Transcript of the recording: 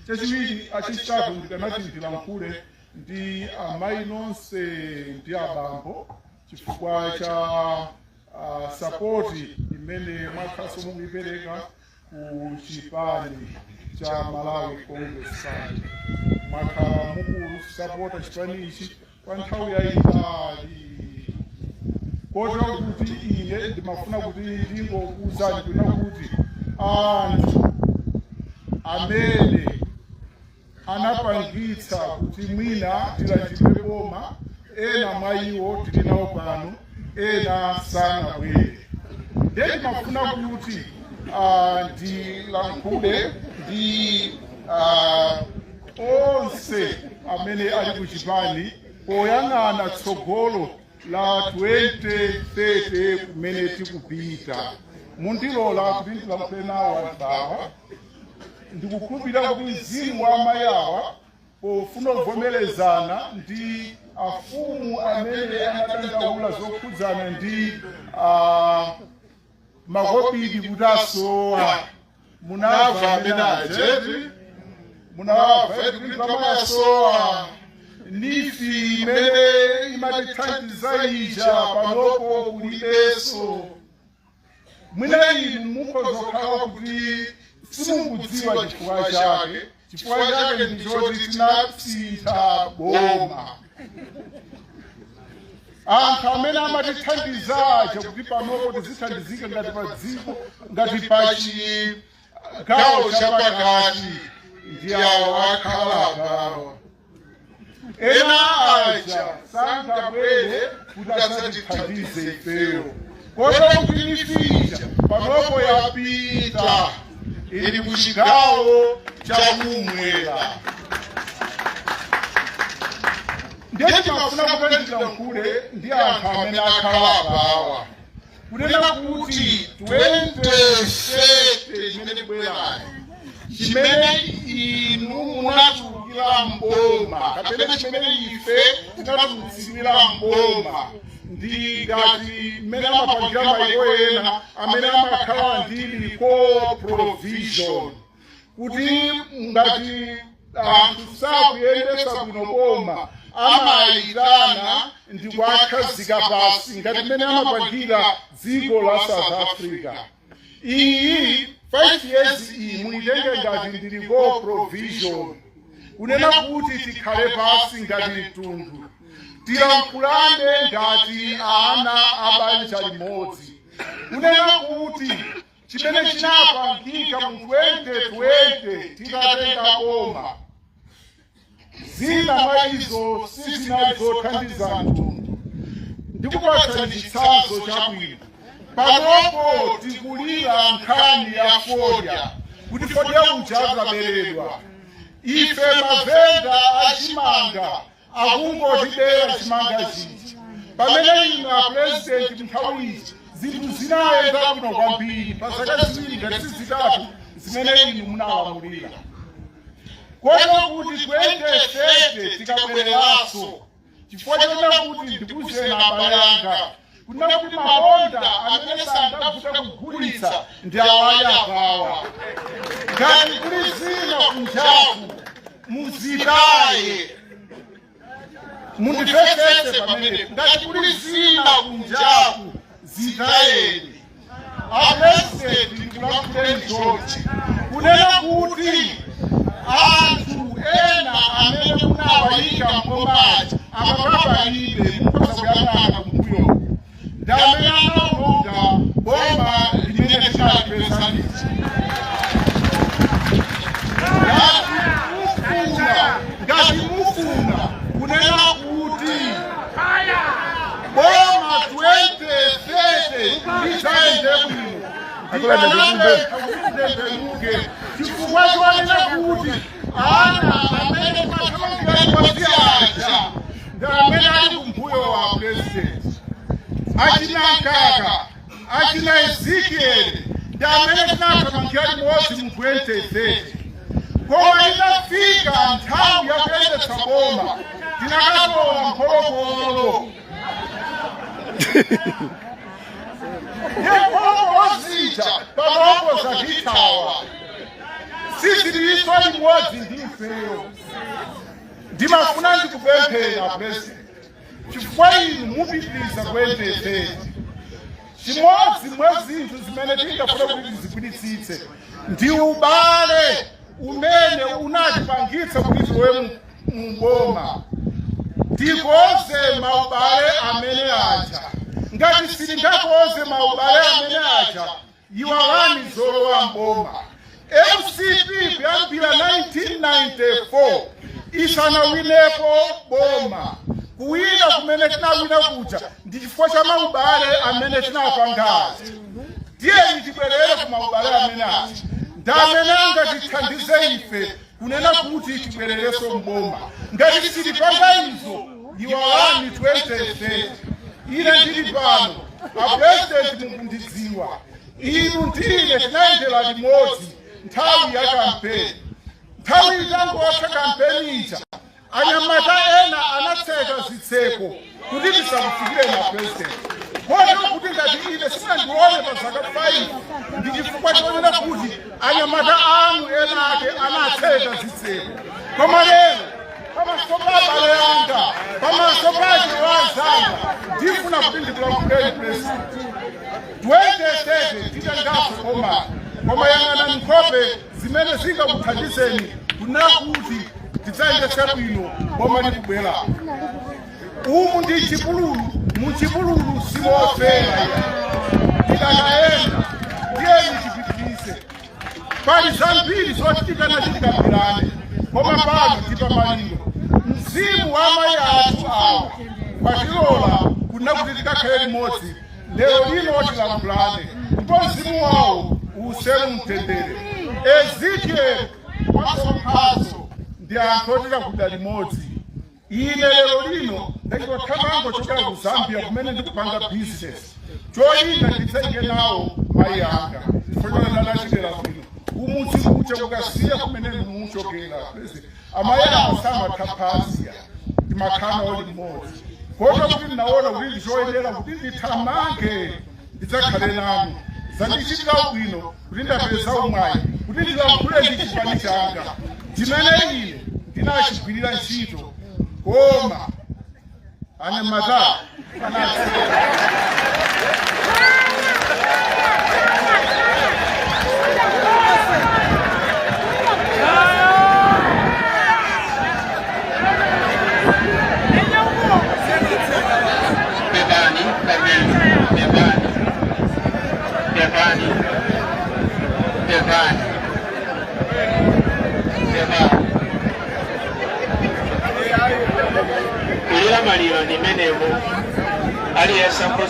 chachiwiri achitatu ndikanati ndilankhule ndi amayi nonse ndi abambo chifukwa cha sapoti imene mwakhaso mukuipereka ku chipani cha Malawi Congress Party. Mwakhala mukusapota chipani ichi kwa nthawi yayitali, kotero kuti ine ndimafuna kuti ndingokuwuzani kwina kuti anthu amene anapangitsa kuti mwina tilandidwe boma, ena mwa iwo tili nawo pano, ena sanabwere. Ndiye ndimafuna kuti ndilankhule ndi onse amene ali ku chipani poyang'ana tsogolo la 2030 kumene tikupita. Mundilola kuti ndilankhule nawo anthu awa. Ndikukhulupirira kuti mzimu wa amayi awa pofuna kuvomerezana ndi afumu amene anadandaula zokhudzana ndi makobidi kuti asowa. Munamva amene acheti, munamva kuti tamayasowa nifi imene imatithandiza ija panopo kulibeso. Mwina inu mukhozokhala kuti simukudziwa chifukwa chake. Chifukwa chake ndichoti tinasintha boma. Anthu amene amatithandizaje kuti panopo tizithandizika ngati pa dziko, ngati pa chigawo chapakati, ndi awo akhala apawa. Ena aja sangabwere kuti adzatithandize ifeyo. Kotero kuti nifija panopo yapita ili ku chigawo chakumwera. Ndiye timafuna kuti ndilankhule ndi anthu amene akhala apawa kunena kuti 2030 imene bwerayi, chimene inu munatulukira mboma kapena chimene ife tinatulukira mboma, ndi ngati mmene amapangira mayiko ena amene amakhala ndi co-provision, kuti ngati anthu sakuyendesa bwino boma amayitana ndi kuwakhazika pasi ngati mmene amapangira dziko la South Africa. Iyi 5 years iyi muitenge ngati ndili co-provision, kunena kuti tikhale pasi ngati mtundu, tilankhulane ngati ana abanja limodzi, kunena kuti chimene chinapangika mu 2020 titatenga boma, zina mwa izo sizinali zothandiza mtundu. Ndikupatsani chitsanzo chabwino. Panopo tikulira nkhani ya fodya, kuti fodya uja azaberedwa. Ife mavenda achimanga akungotidera chimanga chiji. Pamene inu apresidenti nthawi izi zinthu zinayenda bwino kwambiri pa zaka ziwiri ngati zitatu zimene inu munalamulira. Kotero kuti 2030 tikabwereranso, chifukwa chonena kuti ndikuzeni abale anga, kunena kuti malonda amene sangavuta kugulitsa ndi awali apawa. Ngati kuli zina kunjaku muzitaye, mundipesese pamenepo. Ngati kuli zina kunjaku zitayeni. Apresidenti ndikulankhuleni chonchi kunena kuti anthu ena amene munawayika mbomaji amapapalibe mukhoza kuyang'ana kumbuyo, ndi amene anaononga boma limene tinalipezanitsa. Ngati mufuna kunena kuti boma 2030 lizaende bwino, ndikanabemuke chifukwa chiwanena kuti ana amene mathamangira aja ndi amene ali kumbuyo wa presidenti. Achina Nkaka, achina Ezekiel ndi amene tinathamangira limodzi mu 2030. Koma inafika nthawi yakuyendetsa boma tinakatola mphorokolo. Yekolo zija panopo zachitawa. sisi liiswa limodzi ndifeyo ndimafuna ndikupemphera president chifukwa inu mupitiriza kuendesera chimodzi mwa zinthu zimene tingafuna kuti tizigwiritsitse ndi ubale umene unatipangitsa kuti tiwe mboma tikoze maubale amene aja ngati sitingakoze maubale amene aja iwalani zolowa mboma MCP kuyambira 1994 isanawinepo boma kuwina kumene tinawina kuja ndi chifukwa cha maubale amene tinapangazi tiyeni tibwerere ku maubale amene aja ndamene angatithandize ife kunena kuti tibwerereso mboma ngati sitipanga izo iwalani 2030 ine ndili pano apresident mukundidziwa inu ndine tinayendera limodzi nthawi ya kampeni nthawi itangotha kampeni ija anyamata ena anatseka zitseko kuti tisakufikire na president kotero kuti ngati ine sinandione pa zaka 5 ndi chifukwa chonena kuti anyamata anu ena ake anatseka zitseko koma lero pamaso pa abale anga pamaso pa achilewa anga ndifuna kuti ndikulankhuleni president 2030 titangaso koma yang'ana nkhope zimene zingakuthandizeni kunena kuti tidzayendese bwino boma likubwera umu ndi chipululu muchipululu simofera tikanaenda tiyeni tipitirize pali zambiri zochitika na chitikambirane koma pano tipamaliro mzimu wa amayi athu awa watilola kunena kuti tikakhale limodzi lero lino tilankhulane ndipo mzimu wawo usemu mtendere Ezekiel wasomphaso ndi anthu otera kuda limodzi ine lero lino ndachothamango chokera ku Zambia kumene ndikupanga business choyinda nditsenge nawo mayi anga chifukwa ndadachitera bwino umudzi kucha ukasiya kumene ndumuchokera amayi amasama taphasiya ndimakhana oli limodzi kotero kuti ndinaona kuti ndichoyenera kuti ndithamange ndidzakhale nanu zandichitira bwino kuti ndapeza umwayi kuti ndilankhule ndi chipani changa chimene ine ndinachigwirira ntchito koma anyamata Maliro ni menevo aliyesambo